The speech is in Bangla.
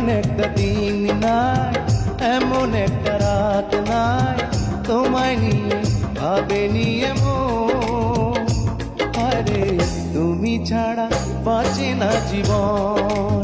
এমন একটা দিন নাই, এমন একটা রাত নাই, তোমায় নিয়ে ভাবেনি এমন। আরে তুমি ছাড়া বাঁচে না জীবন।